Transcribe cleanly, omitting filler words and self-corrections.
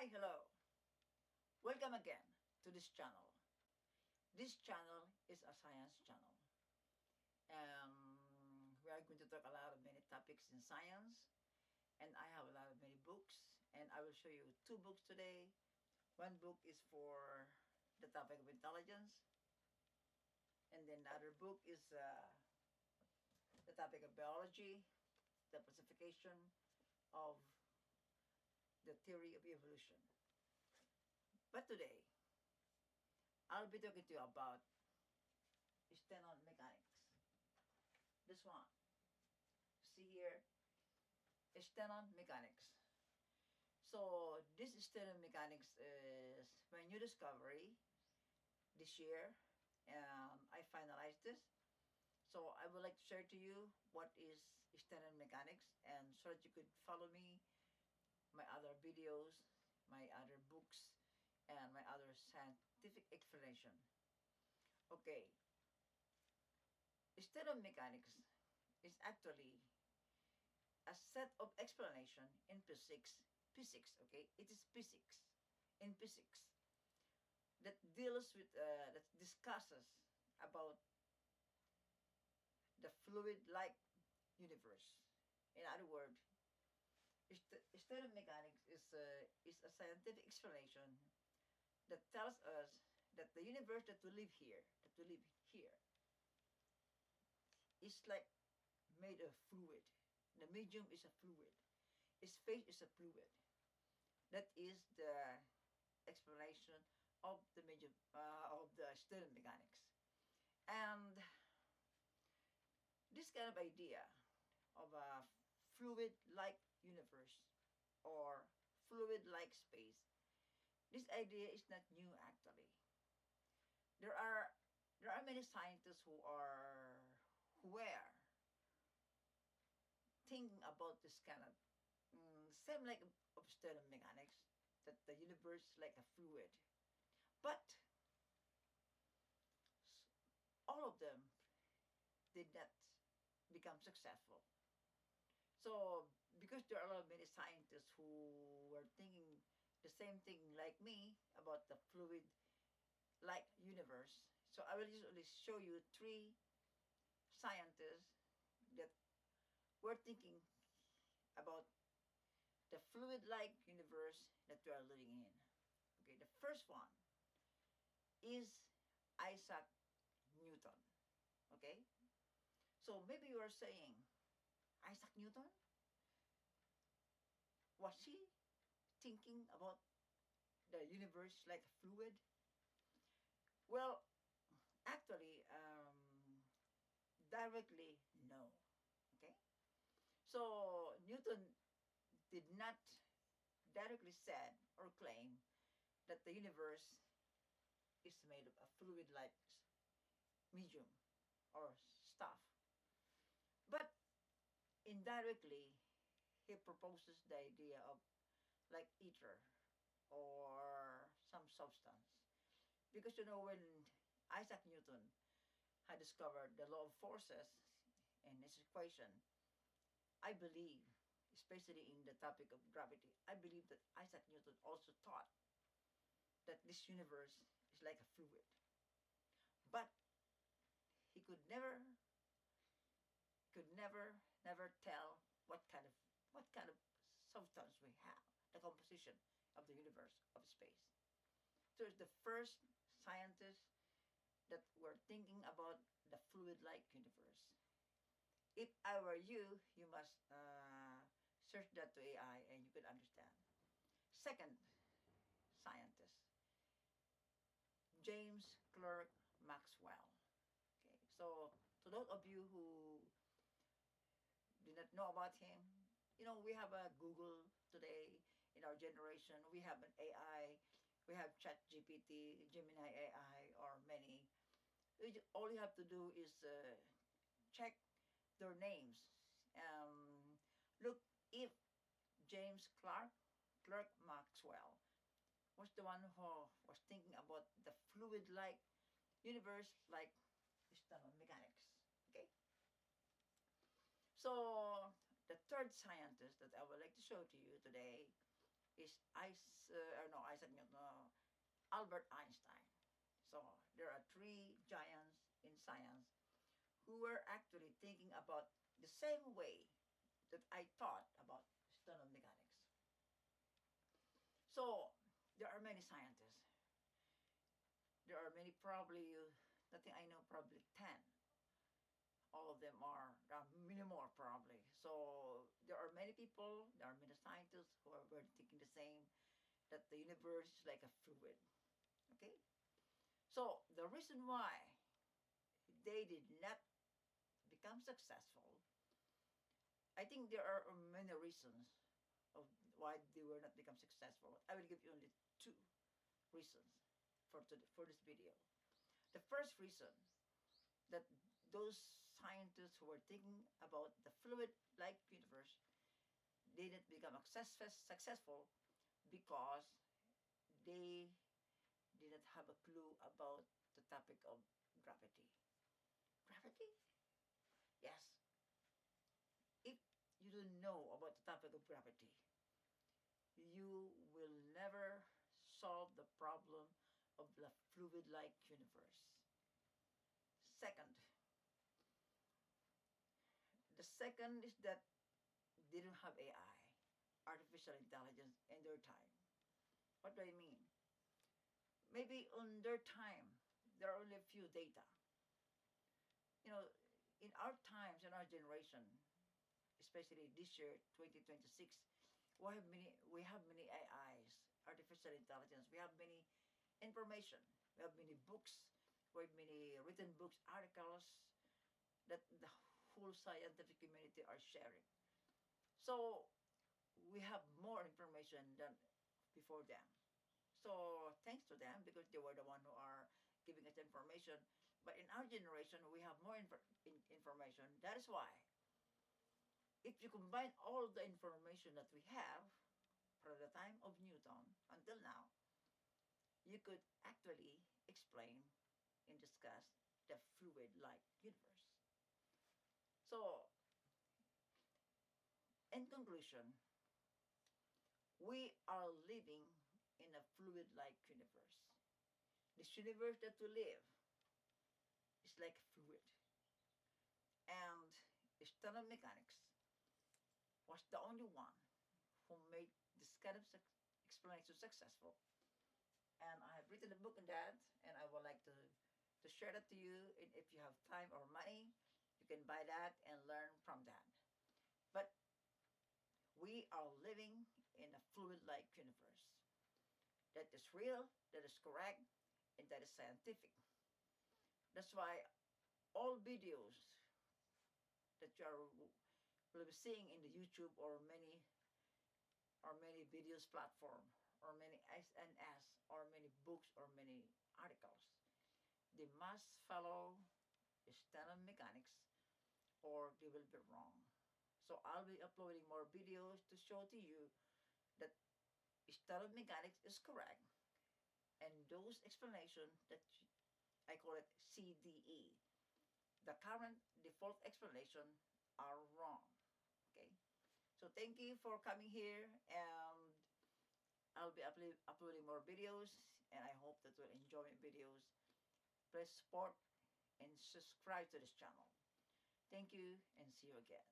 Hi, hello. Welcome again to this channel. This channel is a science channel. We are going to talk a lot of many topics in science, and I have a lot of many books, and I will show you two books today. One book is for the topic of intelligence, and then the other book is the topic of biology, the classification of the theory of evolution. But today, I'll be talking to you about Stenon mechanics. This one. See here, Stenon mechanics. So this Stenon mechanics is my new discovery this year, and I finalized this. So I would like to share to you what is Stenon mechanics, and so that you could follow me, my other videos, my other books, and my other scientific explanation. Okay, Stenon mechanics is actually a set of explanation in physics, okay? It is physics, in physics, that deals with, that discusses about the fluid-like universe. In other words, Stenon mechanics is a scientific explanation that tells us that the universe that we live here, is like made of fluid. The medium is a fluid. Space is a fluid. That is the explanation of the medium of the Stenon mechanics. And this kind of idea of a fluid-like universe or fluid-like space, this idea is not new actually. There are many scientists who were thinking about this kind of same like of Stenon mechanics, that the universe is like a fluid, but all of them did not become successful. So because there are a lot of many scientists who were thinking the same thing like me about the fluid like universe, so I will usually show you three scientists that were thinking about the fluid-like universe that we are living in. Okay, the first one is Isaac Newton. Okay, so maybe you are saying, Isaac Newton? Was he thinking about the universe like a fluid? Well, actually, directly, no. Okay? So, Newton did not directly said or claim that the universe is made of a fluid-like medium or stuff. But indirectly, he proposes the idea of like ether or some substance. Because when Isaac Newton had discovered the law of forces in his equation, I believe, especially in the topic of gravity, I believe that Isaac Newton also thought that this universe is like a fluid. But he could never tell what kind of substance we have, the composition of the universe, of space. So it's the first scientists that were thinking about the fluid-like universe. If I were you, you must search that to AI and you could understand. Second scientist, James Clerk Maxwell. Okay, so to those of you who did not know about him, we have a Google today in our generation. We have an AI. We have ChatGPT, Gemini AI, or many. All you have to do is check their names. Look if James Clerk Maxwell, was the one who was thinking about the fluid-like universe like Stenon mechanics. Okay? So the third scientist that I would like to show to you today is no, Isaac Newton, no, Albert Einstein. So there are three giants in science who were actually thinking about the same way that I thought about Stenon mechanics. So there are many scientists. There are many, probably, nothing I know, probably 10. All of them are, there are many more probably. So there are many people, there are many scientists who are thinking the same, that the universe is like a fluid. Okay? So the reason why they did not become successful, I think there are many reasons of why they were not become successful. I will give you only two reasons for this video. The first reason that those scientists who were thinking about the fluid-like universe didn't become successful because they didn't have a clue about the topic of gravity. Gravity? Yes. If you don't know about the topic of gravity, you will never solve the problem of the fluid-like universe. Second, the second is that they don't have AI, artificial intelligence, in their time. What do I mean? Maybe on their time, there are only a few data. You know, in our times, in our generation, especially this year, 2026, we have many AIs, artificial intelligence. We have many information. We have many books. We have many written books, articles that the whole scientific community are sharing. So we have more information than before them. So thanks to them, because they were the one who are giving us information. But in our generation, we have more information. That is why, if you combine all the information that we have from the time of Newton until now, you could actually explain and discuss the fluid-like universe. So, in conclusion, we are living in a fluid-like universe. This universe that we live is like fluid. And Stenon mechanics was the only one who made this kind of explanation successful. And I have written a book on that, and I would like to share that to you. And if you have time or money, you can buy that and learn from that. But we are living in a fluid-like universe that is real, that is correct, and that is scientific. That's why all videos that you will be seeing in the YouTube or many videos platform, or many SNS, or many books, or many articles, they must follow Stenon mechanics or they will be wrong. So I'll be uploading more videos to show to you that Stenon mechanics is correct, and those explanations that I call it CDE, the current default explanation, are wrong. Okay? So thank you for coming here, and I'll be uploading more videos, and I hope that you'll enjoy my videos. Please support and subscribe to this channel. Thank you, and see you again.